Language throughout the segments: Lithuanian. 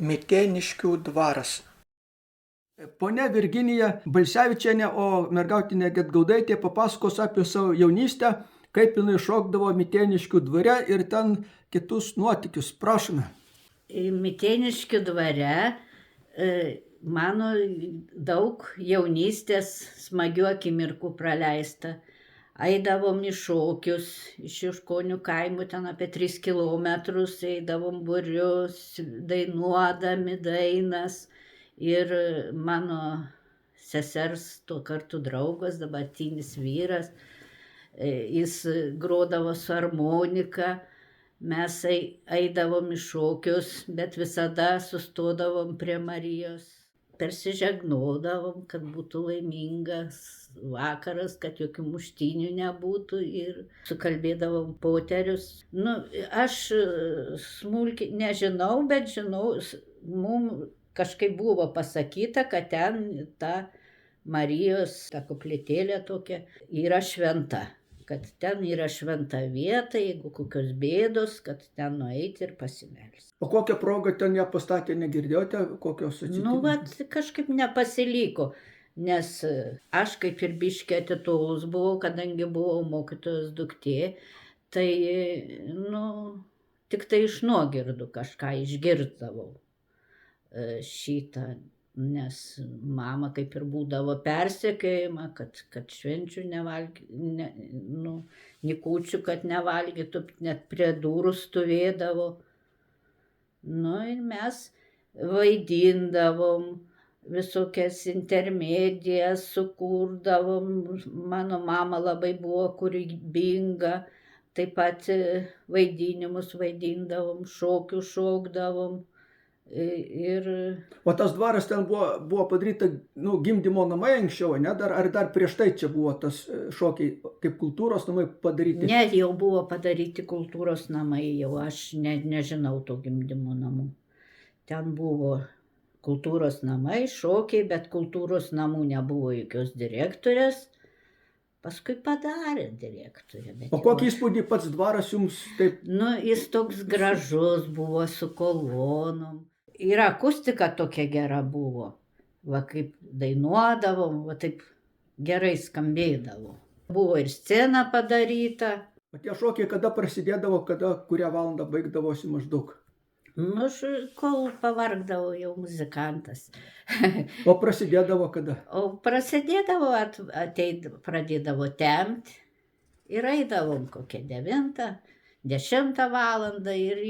Mitėniškių dvaras. Ponia Virginija Balsevičienė, o mergautinė Gedgaudaitė papasakos apie savo jaunystę, kaip jinai šokdavo Mitėniškių dvare ir ten kitus nuotykius. Prašome. Mitėniškių dvare mano daug jaunystės smagių akimirkų praleista. Eidavom į šokius, iš Juškonių kaimų, ten apie 3 kilometrus, eidavom būrius, dainuodami dainas. Ir mano sesers tuo kartu draugas, dabartinis vyras, jis grodavo su armonika. Mes eidavom į šokius, bet visada sustodavom prie Marijos. Persižegnodavom, kad būtų laimingas vakaras, kad jokių muštynių nebūtų ir sukalbėdavom poterius. Aš smulkiai nežinau, bet žinau, mums kažkaip buvo pasakyta, kad ten ta Marijos, ta koplytėlė tokia, yra šventa. Kad ten yra šventa vieta, jeigu kokios bėdos, kad ten nueiti ir pasimelsti. O kokią progą ten ją pastatė, negirdėjote, kokios atsitikimai? Kažkaip nepasiliko, nes aš kaip ir biškį atitolus buvau, kadangi buvau mokytojos duktė, tai, tik tai iš nuogirdų kažką išgirdavau šitą. Nes mama kaip ir būdavo persekiojama, kad švenčių nikučių, kad nevalgytų, net prie durų stovėdavo. Ir mes vaidindavom, visokias intermedijas sukurdavom. Mano mama labai buvo kūrybinga, taip pat vaidinimus vaidindavom, šokių šokdavom. O tas dvaras ten buvo padaryta gimdymo namai anksčiau, ne? Ar dar prieš tai čia buvo tas šokiai kaip kultūros namai padaryti? Ne, jau buvo padaryti kultūros namai, jau aš nežinau to gimdymo namų. Ten buvo kultūros namai, šokiai, bet kultūros namų nebuvo jokios direktorės. Paskui padarė direktorė. O kokį įspūdį pats dvaras jums taip? Jis toks gražus buvo su kolonom. Ir akustika tokia gera buvo. Va kaip dainuodavom, va taip gerai skambėdavo. Buvo ir scena padaryta. O tie šokiai kada prasidėdavo, kurią valandą baigdavosi maždaug? Kol pavargdavo jau muzikantas. O prasidėdavo kada? O prasidėdavo, pradėdavo temti ir eidavom kokią 9-10 valandą ir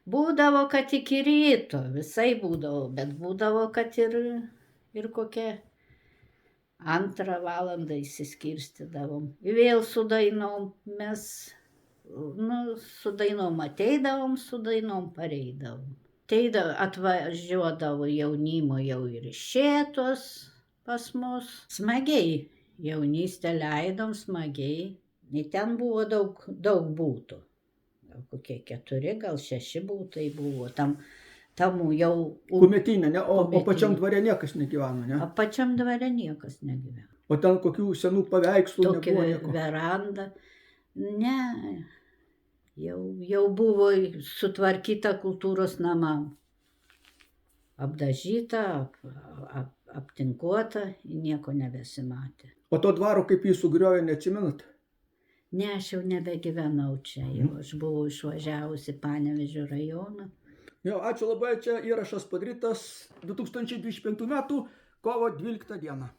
būdavo, kad iki ryto, visai būdavo, bet būdavo, kad ir kokią 2 valandą įsiskirstydavom. Vėl su dainom mes, su dainom ateidavom, su dainom pareidavom. Atvažiuodavo jaunimo jau ir iš Šėtos pas mus. Smagiai, jaunystę leidom smagiai. Ir ten buvo daug būtų. Gal kokie 4, gal 6 būtai buvo. Tamų jau... Kumetinė, ne? O pačiam dvare niekas negyveno, ne? O pačiam dvare niekas negyveno. O ten kokių senų paveikslų nebuvo? Tokia veranda. Ne, jau buvo sutvarkyta kultūros namam. Apdažyta, aptinkuota, nieko nebesimatė. O to dvaro, kaip jį sugriovė, neatsimenat? Ne, aš jau nebegyvenau čia, aš buvau išvažiavusi Panevėžio rajoną. Ačiū labai, čia įrašas padarytas 2025 metų kovo 12 dieną.